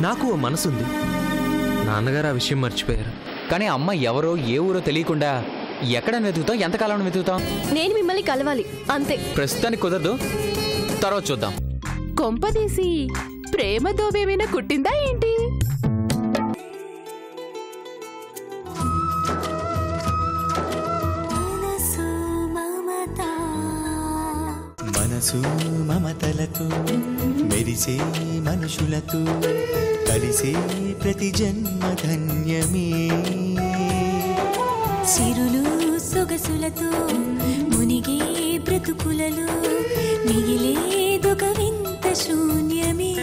నాకు ఓ మనసుంది. నాన్నగారు ఆ విషయం మర్చిపోయారు. కానీ అమ్మ ఎవరో ఏ ఊరో తెలియకుండా ఎక్కడ వెతుకుతాం, ఎంతకాలం వెతుకుతాం? నేను మిమ్మల్ని కలవాలి అంతే. ప్రస్తుతానికి కుదరదు, తర్వాత చూద్దాం. కొంపదీసి ప్రేమ దోవేమైనా కుట్టిందా ఏంటి? మనసు మమతలతో మెరిసే మనుషులతో కలిసే ప్రతి జన్మ ధన్యమే. సిరులు సొగసులతో మునిగే బ్రతుకులలో మిగిలేదొక వింత శూన్యమే.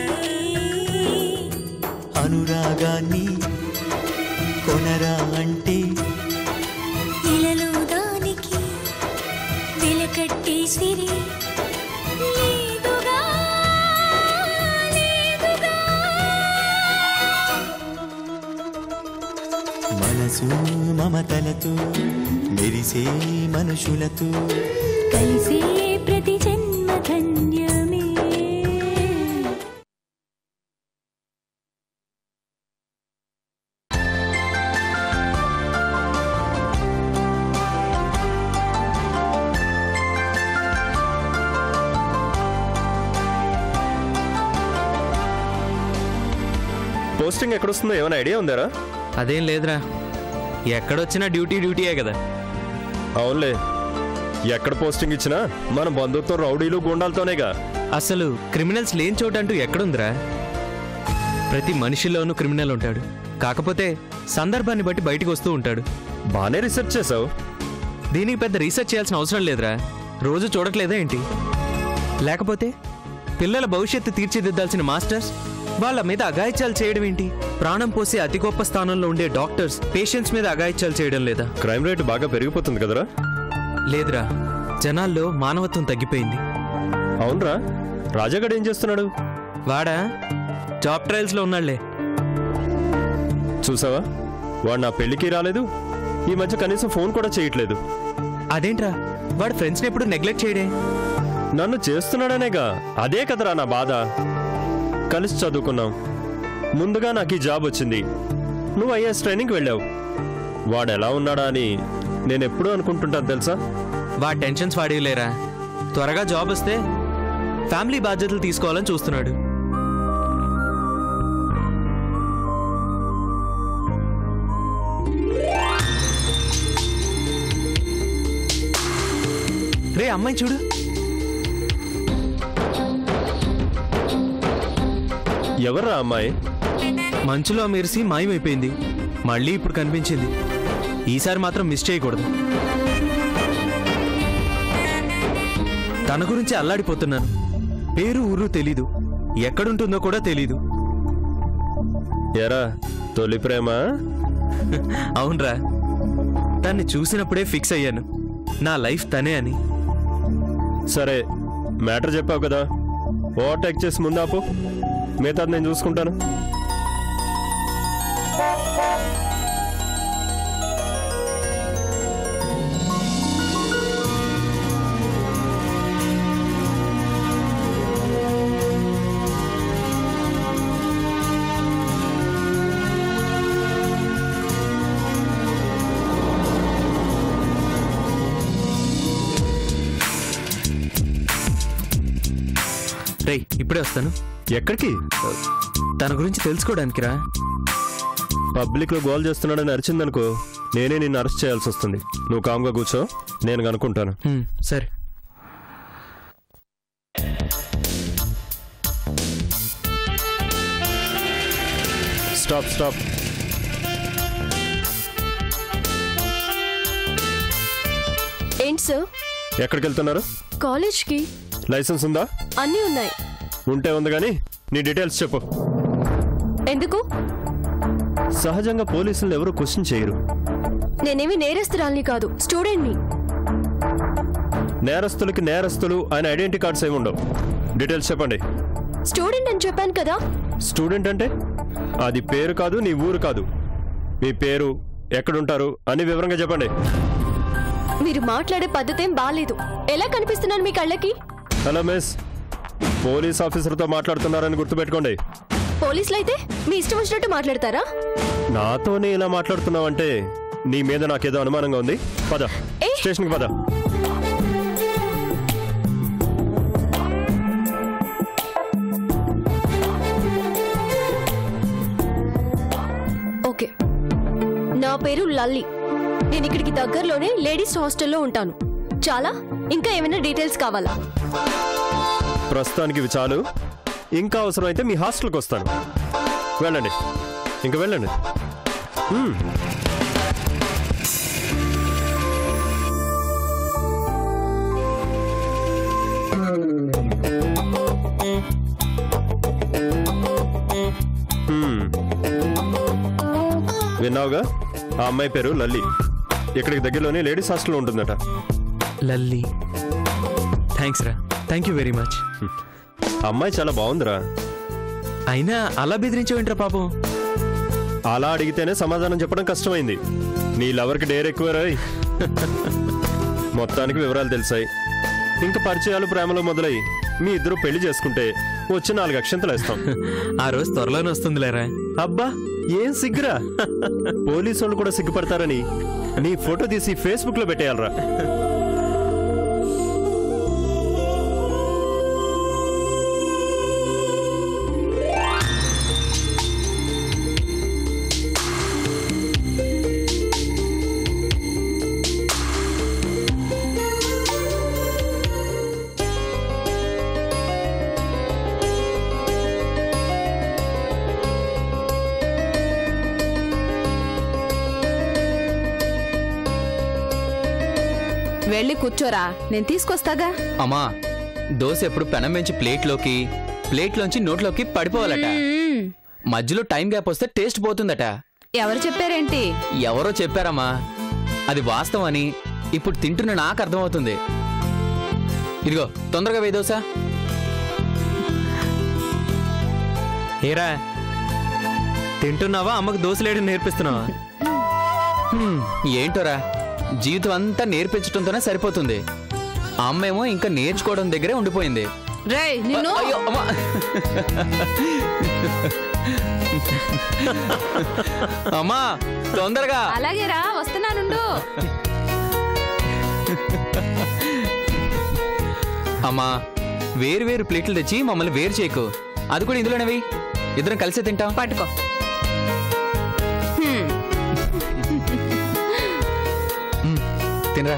అనురాగాన్ని కొనరా అంటే ఇలలో దానికి వెలకట్టే సిరి లేదుగా, లేదుగా. మనసు మమతలతో మెరిసే మనుషులతో కలిసే ప్రతి జన్మ ధన్యమే. పోస్టింగ్ ఎక్కడొస్తుందో ఏమైనా ఐడియా ఉందారా? అదేం లేదురా, ఎక్కడొచ్చినా డ్యూటీయే కదా. అవునులే, ఎక్కడ పోస్టింగ్ ఇచ్చినా మన బంధుత్వం రౌడీలు గుండాలతోనేగా. అసలు క్రిమినల్స్ లేని చోటు అంటూ ఎక్కడుందిరా? ప్రతి మనిషిలోనూ క్రిమినల్ ఉంటాడు, కాకపోతే సందర్భాన్ని బట్టి బయటకు వస్తూ ఉంటాడు. బానే రీసెర్చ్ చేసావు. దీనికి పెద్ద రీసెర్చ్ చేయాల్సిన అవసరం లేదురా, రోజు చూడట్లేదా ఏంటి? లేకపోతే పిల్లల భవిష్యత్తు తీర్చిదిద్దాల్సిన మాస్టర్స్ వాళ్ళ మీద అఘాయిత్యాలు చేయడం ఏంటి? ప్రాణం పోసి అతి గొప్ప స్థానంలో ఉండే డాక్టర్స్ పేషెంట్స్ మీద అఘాయిత్యాలు చేయడం లేదా? క్రైమ్ రేట్ బాగా పెరిగిపోతుంది కదరా? లేదురా, జనాల్లో మానవత్వం తగ్గిపోయింది. అవునరా, రాజాగడ్ ఏం చేస్తున్నాడు? వాడా జాబ్ ట్రయల్స్ లో ఉన్నాళ్లే. చూసావా, వాడు నా పెళ్లికి రాలేదు, ఈ మధ్య కనీసం ఫోన్ కూడా చేయట్లేదు. అదేంట్రా, వాడు ఫ్రెండ్స్ని ఎప్పుడు నెగ్లెక్ట్ చేయడే? నన్ను చేస్తున్నాడనేగా, అదే కదరా నా బాధ. కలిసి చదువుకున్నాం, ముందుగా నాకు ఈ జాబ్ వచ్చింది, నువ్వు ఐఏఎస్ ట్రైనింగ్కి వెళ్ళావు. వాడు ఎలా ఉన్నాడా అని నేను ఎప్పుడూ అనుకుంటుంటాను తెలుసా. వాడి టెన్షన్స్ వాడిలేరా, త్వరగా జాబ్ వస్తే ఫ్యామిలీ బాధ్యతలు తీసుకోవాలని చూస్తున్నాడు. రే అమ్మాయి చూడు. ఎవర్రా అమ్మాయి? మంచులో మెరిసి మాయమైపోయింది, మళ్ళీ ఇప్పుడు కనిపించింది. ఈసారి మాత్రం మిస్ చేయకూడదు. తన గురించి అల్లాడిపోతున్నాను. పేరు ఊరు తెలీదు, ఎక్కడుంటుందో కూడా తెలీదు. ఎరా తొలి ప్రేమ? అవునరా, తన్ని చూసినప్పుడే ఫిక్స్ అయ్యాను, నా లైఫ్ తనే అని. సరే, మ్యాటర్ చెప్పావు కదా, ఓవర్టేక్ చేసి ముందాపు, మిగతా నేను చూసుకుంటాను. రే ఇప్పుడే వస్తాను. ఎక్కడికి? తన గురించి తెలుసుకోవడానికి రా. పబ్లిక్ లో గోల్ చేస్తున్నాడని అరిచిందనుకో, నేనే నిన్ను అరెస్ట్ చేయాల్సి వస్తుంది. నువ్వు కామ్గా కూర్చో, నేను కనుక్కుంటాను. సరే. Stop stop. ఏంటి సార్? ఎక్కడికి వెళ్తున్నారు? కాలేజ్కి. లైసెన్స్ ఉందా? అన్నీ ఉన్నాయి. ఉంటే ఉంది, కానీ నీ డీటెయిల్స్ చెప్పు. ఎందుకు? సహజంగా పోలీసులు ఎవరు క్వశ్చన్ చేయరు. నేనేమి నేరస్తురాల్ని కాదు, స్టూడెంట్ని. నేరస్తులకి నేరస్తులు ఆయన ఐడెంటిటీ కార్డ్స్ ఏమి ఉండవు. డీటెయిల్స్ చెప్పండి. స్టూడెంట్ అని చెప్పాను కదా. స్టూడెంట్ అంటే అది పేరు కాదు, నీ ఊరు కాదు. మీ పేరు, ఎక్కడుంటారు అని వివరంగా చెప్పండి. మీరు మాట్లాడే పద్ధతి ఏం బాలేదు. ఎలా కనిపిస్తున్నాను మీ కళ్ళకి? హలో మిస్, పోలీస్ ఆఫీసర్తో మాట్లాడుతున్నారని గుర్తుపెట్టుకోండి. పోలీసులు అయితే మీ ఇష్టం వచ్చినట్టు మాట్లాడతారా? నాతోనే ఇలా మాట్లాడుతున్నావంటే నీ మీద నాకేదో అనుమానంగా ఉంది. పద, స్టేషన్కి పద. ఓకే, నా పేరు లల్లి. నేను ఇక్కడికి దగ్గరలోనే లేడీస్ హాస్టల్లో ఉంటాను. చాలా? ఇంకా ఏమైనా డీటెయిల్స్ కావాలా? ప్రస్తుతానికి ఇవి చాలు. ఇంకా అవసరమైతే మీ హాస్టల్కి వస్తాను. వెళ్ళండి, ఇంకా వెళ్ళండి. విన్నావుగా, ఆ అమ్మాయి పేరు లల్లి. ఇక్కడికి దగ్గరలోనే లేడీస్ హాస్టల్ ఉంటుందట. లల్లి, థ్యాంక్స్ రా, థ్యాంక్ యూ వెరీ మచ్. అమ్మాయి చాలా బాగుందిరా. అయినా అలా బెదిరించేవింట్రా పాపం? అలా అడిగితేనే సమాధానం చెప్పడం కష్టమైంది. నీ లవర్కి డేర్ ఎక్కువ రాయ్. మొత్తానికి వివరాలు తెలిసాయి. ఇంకా పరిచయాలు ప్రేమలో మొదలై మీ ఇద్దరు పెళ్లి చేసుకుంటే వచ్చి 4 అక్షంతలు వేస్తాం. ఆ రోజు త్వరలోనే వస్తుందిలేరా. అబ్బా, ఏం సిగ్గురా. పోలీసు వాళ్ళు కూడా సిగ్గుపడతారని నీ ఫోటో తీసి ఫేస్బుక్ లో పెట్టేయాలరా. వెళ్ళి కూర్చోరా, నేను తీసుకొస్తాగా. అమ్మా, దోశ ఎప్పుడు పెనం నుంచి ప్లేట్లోంచి నోట్లోకి పడిపోవాలట. మధ్యలో టైం గ్యాప్ వస్తే టేస్ట్ పోతుందట. ఎవరు చెప్పారేంటి? ఎవరో చెప్పారమ్మా. అది వాస్తవం అని ఇప్పుడు తింటున్న నాకు అర్థమవుతుంది. ఇదిగో, తొందరగా వేయి దోశ. ఏరా, తింటున్నావా? అమ్మకు దోశలేయడం నేర్పిస్తున్నావా? ఏంటోరా, జీవితం అంతా నేర్పించడంతోనే సరిపోతుంది. ఆ అమ్మేమో ఇంకా నేర్చుకోవడం దగ్గరే ఉండిపోయింది. రేయ్, నిన్ను. అయ్యో, అమ్మా. అమ్మా, తొందరగా. అలాగేరా, వస్తున్నానుండు. అమ్మా, వేరు వేరు ప్లేట్లు తెచ్చి మమ్మల్ని వేరు చేయకు. అది కూడా ఇందులోనేవి. ఇద్దరం కలిసే తింటాం. పట్టుకో. తినరా.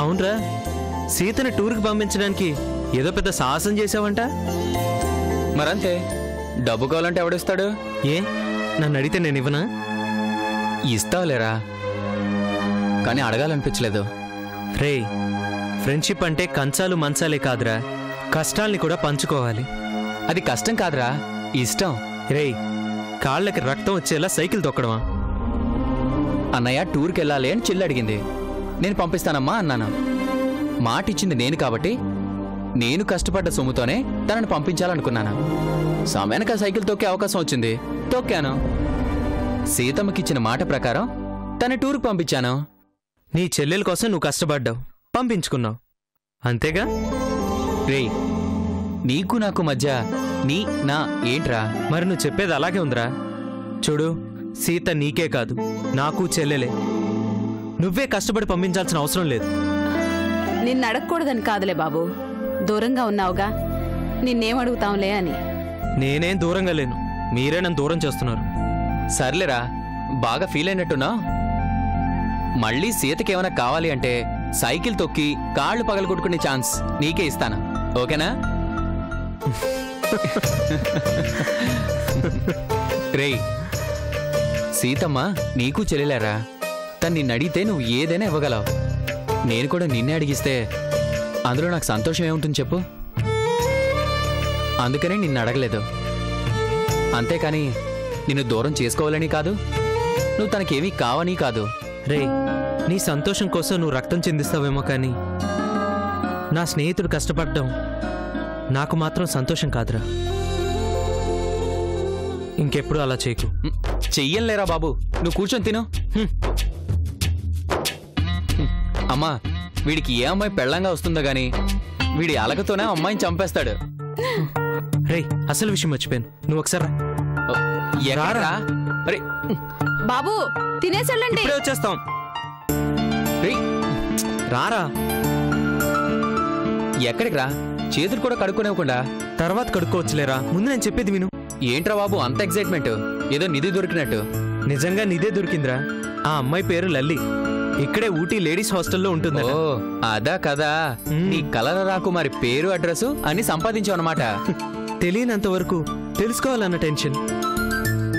అవునరా, సీతని టూర్కి పంపించడానికి ఏదో పెద్ద సాహసం చేసావంట. మరంతే, డబ్బు కావాలంటే ఎవడిస్తాడు? ఏ, నన్ను అడిగితే నేను ఇవ్వనా? ఇస్తావులేరా, కానీ అడగాలనిపించలేదు. రే, ఫ్రెండ్షిప్ అంటే కంచాలు మంచాలే కాదురా, కష్టాల్ని కూడా పంచుకోవాలి. అది కష్టం కాదురా, ఇష్టం. రే, కాళ్ళకి రక్తం వచ్చేలా సైకిల్ తొక్కడమా? అన్నయ్య టూర్కి వెళ్ళాలి అని చెల్లి అడిగింది. నేను పంపిస్తానమ్మా అన్నాను. మాట ఇచ్చింది నేను కాబట్టి నేను కష్టపడ్డ సొమ్ముతోనే తనని పంపించాలనుకున్నాను. సమయానికి సైకిల్ తొక్కే అవకాశం వచ్చింది, తొక్కాను. సీతమ్మకిచ్చిన మాట ప్రకారం తన టూర్కి పంపించాను. నీ చెల్లెల కోసం నువ్వు కష్టపడ్డావు, పంపించుకున్నావు, అంతేగా? రే, నీకు నాకు మధ్య నీ నా ఏంట్రా? మరి నువ్వు చెప్పేది అలాగే ఉందిరా. చూడు, సీత నీకే కాదు, నాకు చెల్లెలే. నువ్వే కష్టపడి పంపించాల్సిన అవసరం లేదు. నిన్ను అడగకూడదని కాదులే బాబు, దూరంగా ఉన్నావుగా, నిన్నేం అడుగుతాంలే అని. నేనేం దూరంగా లేను, మీరే నన్ను దూరం చేస్తున్నారు. సర్లేరా, బాగా ఫీల్ అయినట్టున్నా. మళ్ళీ సీతకేమైనా కావాలి అంటే సైకిల్ తొక్కి కాళ్ళు పగలగొట్టుకునే ఛాన్స్ నీకే ఇస్తాను, ఓకేనా? రేయ్, సీతమ్మ నీకు చెల్లెలేరా. తను నిన్ను అడిగితే నువ్వు ఏదైనా ఇవ్వగలవు. నేను కూడా నిన్నే అడిగిస్తే అందులో నాకు సంతోషం ఏముంటుంది చెప్పు? అందుకనే నిన్ను అడగలేదు. అంతేకాని నిన్ను దూరం చేసుకోవాలని కాదు, నువ్వు తనకేమీ కావని కాదు. రే, నీ సంతోషం కోసం నువ్వు రక్తం చిందిస్తావేమో కానీ నా స్నేహితుడు కష్టపడ్డం నాకు మాత్రం సంతోషం కాదురా. ఇంకెప్పుడు అలా చేయకు. చెయ్యలేరా బాబు, నువ్వు కూర్చొని తిను. అమ్మా వీడికి ఏ అమ్మాయి పెళ్ళంగా వస్తుందో గాని వీడి అలకతోనే అమ్మాయిని చంపేస్తాడు. రేయ్ అసలు విషయం మర్చిపోయాను, నువ్వు ఒకసారి రా. ఎక్కడ్రా? అరే, బాబు తినేసెళ్ళండి. ఇప్పుడే వచ్చేస్తాం. రేయ్, రారా. ఎక్కడికి రా? చేతులు కూడా కడుక్కోనివ్వకుండా. తర్వాత కడుక్కోవచ్చులేరా, ముందు నేను చెప్పేది విను. ఏంట్రా బాబు అంత ఎక్సైట్మెంట్? ఏదో నిధి దొరికినట్టు. నిజంగా నీదే దొరికిందిరా. ఆ అమ్మాయి పేరు లల్లి, ఇక్కడే ఊటీ లేడీస్ హాస్టల్లో ఉంటుంది. ఓ అదా కదా. నీ కలర రాకుమారి పేరు అడ్రస్ అన్ని సంపాదించావు అన్నమాట. తెలియనంత వరకు తెలుసుకోవాలన్న టెన్షన్,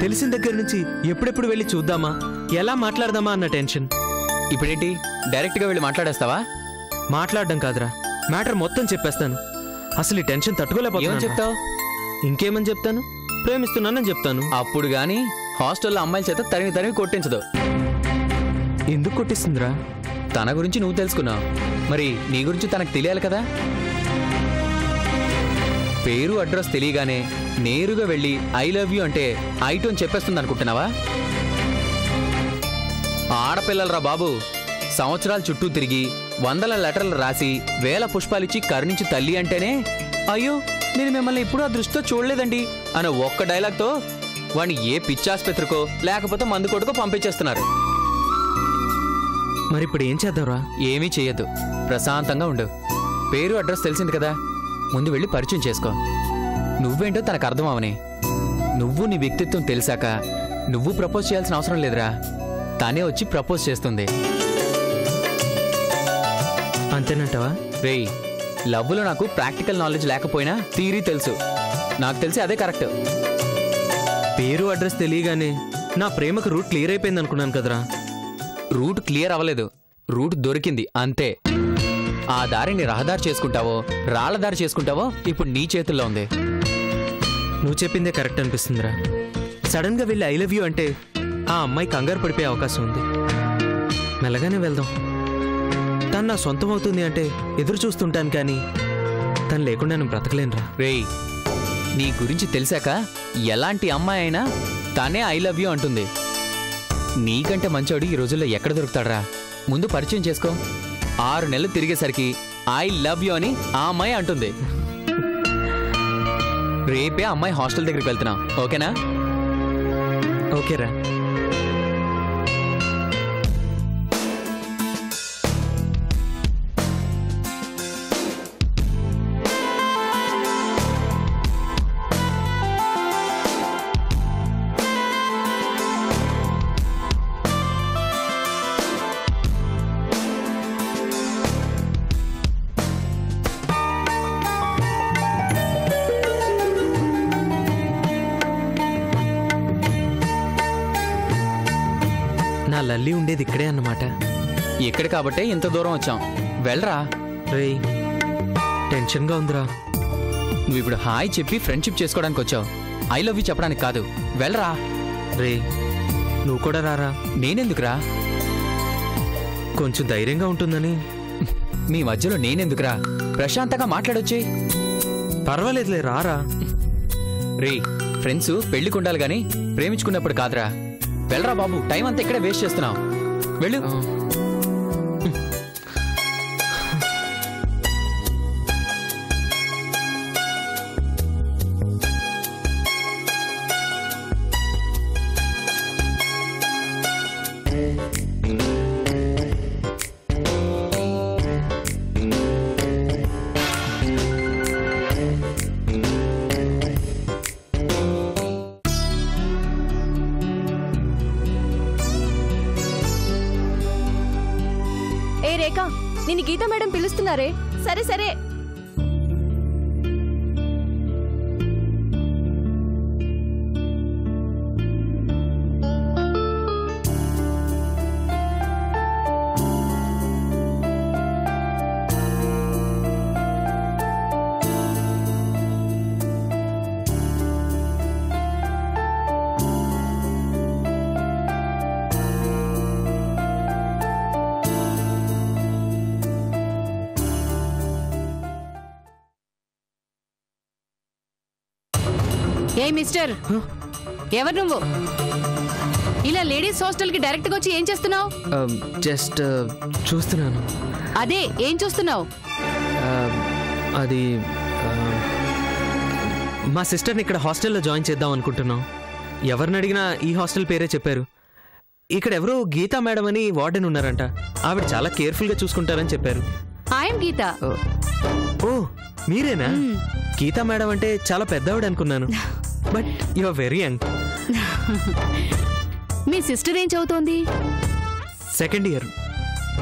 తెలిసిన దగ్గర నుంచి ఎప్పుడెప్పుడు వెళ్ళి చూద్దామా, ఎలా మాట్లాడదామా అన్న టెన్షన్. ఇప్పుడేంటి డైరెక్ట్ గా వెళ్ళి మాట్లాడేస్తావా? మాట్లాడడం కాదురా, మ్యాటర్ మొత్తం చెప్పేస్తాను. అసలు ఈ టెన్షన్ తట్టుకోలేకపోతున్నాను. ఏమని చెప్తావు? ఇంకేమని చెప్తాను, ప్రేమిస్తున్నానని చెప్తాను. అప్పుడు గాని హాస్టల్లో అమ్మాయిల చేత తరిమి తరిమి కొట్టించదు. ఎందుకు కొట్టిస్తుందిరా? తన గురించి నువ్వు తెలుసుకున్నావు, మరి నీ గురించి తనకు తెలియాలి కదా. పేరు అడ్రస్ తెలియగానే నేరుగా వెళ్ళి ఐ లవ్ యూ అంటే ఐటు అని చెప్పేస్తుంది అనుకుంటున్నావా? ఆడపిల్లలరా బాబు, సంవత్సరాల చుట్టూ తిరిగి వందల లెటర్లు రాసి వేల పుష్పాలిచ్చి కరుణించి తల్లి అంటేనే అయ్యో నేను మిమ్మల్ని ఇప్పుడు ఆ దృష్టితో చూడలేదండి అనే ఒక్క డైలాగ్తో వాడిని ఏ పిచ్చాసుపత్రికో లేకపోతే మందు కొట్టుకో పంపించేస్తున్నారు. మరి ఇప్పుడు ఏం చేద్దాంరా? ఏమీ చెయ్యొద్దు, ప్రశాంతంగా ఉండు. పేరు అడ్రస్ తెలిసింది కదా, ముందు వెళ్ళి పరిచయం చేసుకో. నువ్వేంటో తనకు అర్థం అవని. నువ్వు నీ వ్యక్తిత్వం తెలిసాక నువ్వు ప్రపోజ్ చేయాల్సిన అవసరం లేదురా, తానే వచ్చి ప్రపోజ్ చేస్తుంది. అంతేనంటావా? రేయ్, లవ్లో నాకు ప్రాక్టికల్ నాలెడ్జ్ లేకపోయినా థియరీ తెలుసు. నాకు తెలిసి అదే కరెక్ట్. పేరు అడ్రస్ తెలియగానే నా ప్రేమకు రూట్ క్లియర్ అయిపోయింది అనుకున్నాను కదరా. రూట్ క్లియర్ అవ్వలేదు, రూట్ దొరికింది అంతే. ఆ దారిని రహదారి చేసుకుంటావో రాళ్ల దారి చేసుకుంటావో ఇప్పుడు నీ చేతుల్లో ఉంది. నువ్వు చెప్పిందే కరెక్ట్ అనిపిస్తుందిరా. సడన్ గా వెళ్ళి ఐ లవ్ యూ అంటే ఆ అమ్మాయి కంగారు పడిపోయే అవకాశం ఉంది. మెల్లగానే వెళ్దాం. తను నా సొంతం అవుతుంది అంటే ఎదురు చూస్తుంటాను, కానీ తను లేకుండా నేను బ్రతకలేనురా. రేయ్, నీ గురించి తెలిసాక ఎలాంటి అమ్మాయి అయినా తనే ఐ లవ్ యూ అంటుంది. నీకంటే మంచోడు ఈ రోజుల్లో ఎక్కడ దొరుకుతాడరా? ముందు పరిచయం చేసుకో. 6 నెలలు తిరిగేసరికి ఐ లవ్ యూ అని ఆ అమ్మాయి అంటుంది. రేపే అమ్మాయి హాస్టల్ దగ్గరికి వెళ్తున్నాం, ఓకేనా? ఓకేరా. నా లల్లి ఉండేది ఇక్కడే అన్నమాట. ఇక్కడ కాబట్టే ఇంత దూరం వచ్చాం, వెళ్ళరా. రేయ్, టెన్షన్గా ఉందిరా. నువ్వు ఇప్పుడు హాయ్ చెప్పి ఫ్రెండ్షిప్ చేసుకోవడానికి వచ్చావు, ఐ లవ్ యూ చెప్పడానికి కాదు. వెళ్ళరా. రే, నువ్వు కూడా రారా. నేనెందుకురా? కొంచెం ధైర్యంగా ఉంటుందని. మీ మధ్యలో నేనెందుకురా? ప్రశాంతంగా మాట్లాడొచ్చి. పర్వాలేదులే, రారా. రే, ఫ్రెండ్స్ పెళ్లికుండాలి గాని ప్రేమించుకున్నప్పుడు కాదురా. వెళ్ళరా బాబు, టైం అంతా ఇక్కడే వేస్ట్ చేస్తున్నావు. వెళ్ళు. ఏ రేఖ, నిన్ను గీత మేడం పిలుస్తున్నారే. సరే సరే. ఏ మిస్టర్, ఎవరు నువ్వు? ఇలా లేడీస్ హాస్టల్ కి డైరెక్ట్ గా వచ్చి ఏం చేస్తున్నావు? జస్ట్ చూస్తున్నాను. అదే ఏం చూస్తున్నావు? అది మా సిస్టర్ని ఇక్కడ హాస్టల్లో జాయిన్ చేద్దాం అనుకుంటున్నాం. ఎవరిని అడిగినా ఈ హాస్టల్ పేరే చెప్పారు. ఇక్కడ ఎవరో గీతా మేడం అని వార్డెన్ ఉన్నారంట. ఆవిడ చాలా కేర్ఫుల్గా చూసుకుంటారని చెప్పారు. ఐఎమ్ గీత. ఓ మీరేనా? గీతా మేడం అంటే చాలా పెద్దవాడు అనుకున్నాను. But you are very young. మీ సిస్టర్ ఏం చదువుతోంది? Second year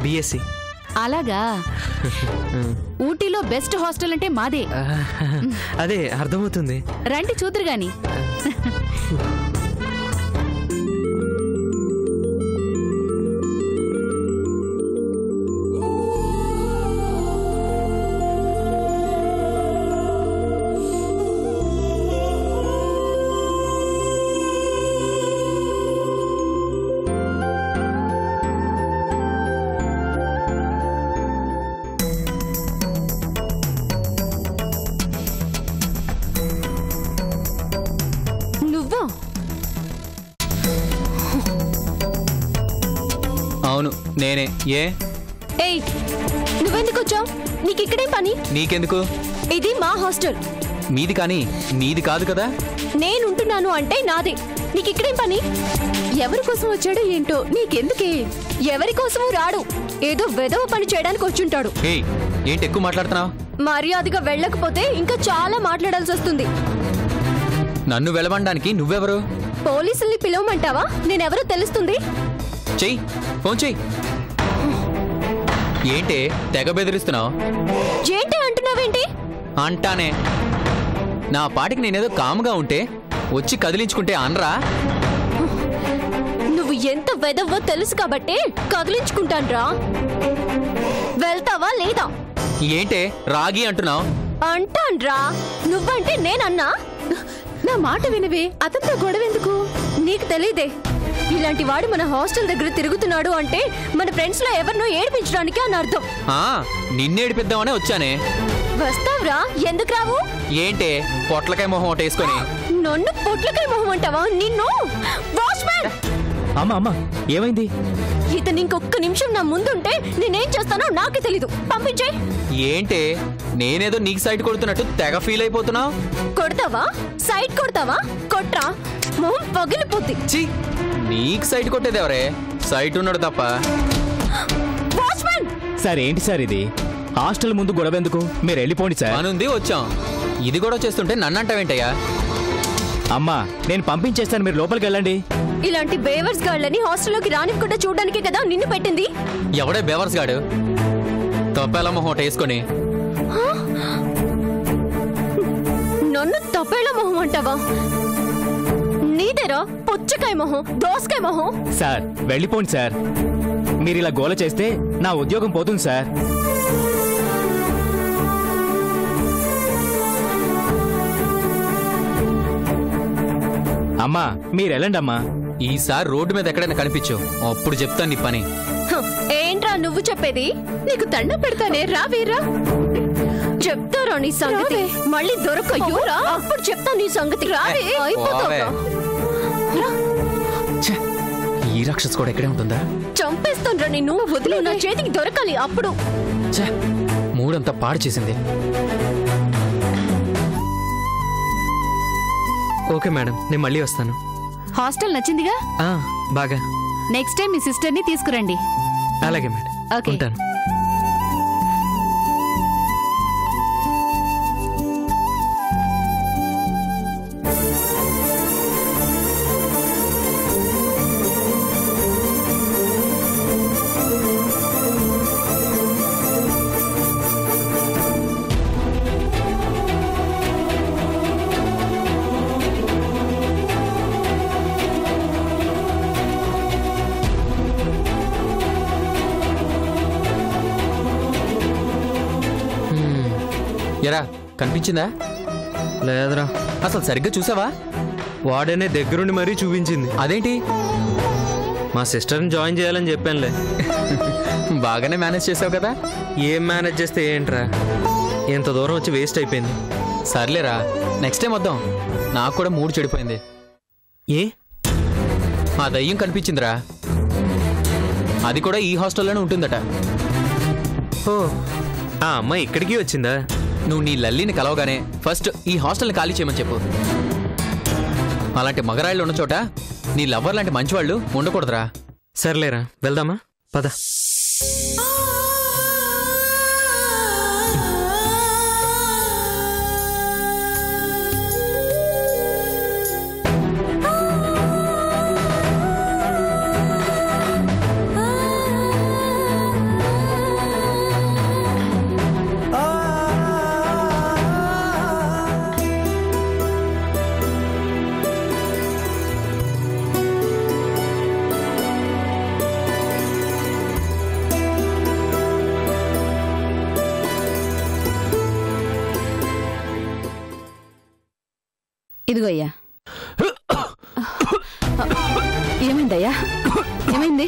BSc. అలాగా. ఊటీలో బెస్ట్ హాస్టల్ అంటే మాదే. అదే అర్థమవుతుంది. రండి చూతురు గాని. అవును నేనే. ఏ ఏయ్ నువ్వెందుకు వచ్చావు? నీకు ఇక్కడేం పని? నీకెందుకు? ఇది మా హాస్టల్. మీది కానీ నీది కాదు కదా. నేనుంటున్నాను అంటే నాది. నీకు ఇక్కడేం పని? ఎవరి కోసం వచ్చాడో ఏంటో నీకెందుకే? ఎవరి కోసమూ రాడు. ఏదో వెధవ పని చేయడానికి వచ్చుంటాడు. ఏయ్ ఏంటి ఎక్కువ మాట్లాడుతున్నావు? మర్యాదగా వెళ్ళకపోతే ఇంకా చాలా మాట్లాడాల్సి వస్తుంది. నన్ను వెళ్ళబడడానికి నువ్వెవరు? పోలీసుల్ని పిలవమంటావా? నేనెవరో తెలుస్తుంది. చెయ్యి, ఫోన్ చెయ్యి. ఏంటి తెగ బెదిరిస్తున్నావు? ఏంటి అంటున్నావేంటి? అంటానే. నా పాటికి నేనేదో కాముగా ఉంటే వచ్చి కదిలించుకుంటే అనరా? నువ్వు ఎంత వెదవ్వో తెలుసు కాబట్టి కదిలించుకుంటాన్రా. వెళ్తావా లేదా? ఏంటే రాగి అంటున్నావు? అంటాన్రా. నువ్వంటే నేనన్నా? నా మాట వినవే. అతనితో గొడవెందుకు? నీకు తెలీదే. ఇలాంటి వాడు మన హాస్టల్ దగ్గర తిరుగుతున్నాడు అంటే మన ఫ్రెండ్స్ లో ఎవరినో ఏడిపించడానికి అని అర్థం. నిన్నేడిపిద్దామనే వచ్చానే. వస్తావురా? ఎందుకు రావు? ఏంటే పొట్లకాయ మొహం ఒకటి వేసుకొని? నన్ను పొట్లకాయ మొహం అంటావా? నిన్ను వాచ్మ్యాన్. అమ్మా అమ్మా ఏమైంది? ఇతను ఇంకొక నిమిషం నా ముందుంటే నేనేం చేస్తానో నాకే తెలీదు. పంపించే. ఏంటే నేనేదో నీకు సైట్ కొడుతున్నట్టు తెగ ఫీల్ అయిపోతున్నావు? కొడతావా? సైట్ కొడతావా? కొట్రా, మొహం పగిలిపోద్ది. ఛీ, నీకు సైట్ కొట్టేది ఎవరే? సైట్ ఉన్నాడు తప్ప. వాచ్మ్యాన్. సార్ ఏంటి సార్ ఇది? హాస్టల్ ముందు గొడవెందుకు? మీరు వెళ్ళిపోండి సార్. అనుంది వచ్చాం. ఇది కూడా చేస్తుంటే నన్ను అంటావేంటయ్యా? అమ్మా నేను పంపించేస్తాను, మీరు లోపలికి వెళ్ళండి. ఇలాంటి బేవర్స్ గాళ్ళని హాస్టల్లోకి రానివ్వకుండా చూడడానికే కదా నిన్ను పెట్టింది. ఎవడే బేవర్స్ గాడు? తప్పేలా మొహం ఒకటి వేసుకొని. నన్ను తప్పేలా మొహం అంటావా? నీదేరా పుచ్చకాయ మొహం, దోసకాయ మొహం. సార్ వెళ్ళిపోండి సార్. మీరు ఇలా గోల చేస్తే నా ఉద్యోగం పోతుంది సార్. అమ్మా మీరు వెళ్ళండి అమ్మా. ఈసారి రోడ్డు మీద ఎక్కడైనా కనిపించు, అప్పుడు చెప్తాను నీ పని. ఏంట్రా నువ్వు చెప్పేది? నీకు దండ పెడతానే, రా వీరా. చెప్తారా నీ సంగతి? మళ్ళీ దొరకయ్యూరా, అప్పుడు చెప్తా నీ సంగతి. ఈ రాక్షసు కూడా ఎక్కడే ఉంటుందా? చంపేస్తాన్రా నిన్ను. వదిలే, నా చేతికి దొరకాలి అప్పుడు. మూడంతా పాడు చేసింది. ఓకే మేడం, నేను మళ్ళీ వస్తాను. హాస్టల్ నచ్చిందిగా? బాగా. నెక్స్ట్ టైం మీ సిస్టర్ ని తీసుకురండి. అలాగే మేడం, ఉంటాను. ఎరా కనిపించిందా? లేదురా. అసలు సరిగ్గా చూసావా? వాడనే దగ్గరుండి మరీ చూపించింది. అదేంటి? మా సిస్టర్ని జాయిన్ చేయాలని చెప్పానులే. బాగానే మేనేజ్ చేసావు కదా. ఏం మేనేజ్ చేస్తే ఏంట్రా, ఎంత దూరం వచ్చి వేస్ట్ అయిపోయింది. సర్లేరా, నెక్స్ట్ టైం వద్దాం. నాకు కూడా మూడు చెడిపోయింది. ఏ? ఆ దయ్యం కనిపించిందిరా. అది కూడా ఈ హాస్టల్లోనే ఉంటుందట. ఓ ఆ అమ్మాయి ఇక్కడికి వచ్చిందా? నువ్వు నీ లల్లిని కలవగానే ఫస్ట్ ఈ హాస్టల్ని ఖాళీ చేయమని చెప్పు. అలాంటి మగరాయిళ్ళు ఉన్న చోట నీ లవ్వర్ లాంటి మంచివాళ్ళు ఉండకూడదురా. సర్లేరా, వెళ్దామా? పద. ఇదిగో అయ్యా. ఏమైందయ్యా? ఏమైంది?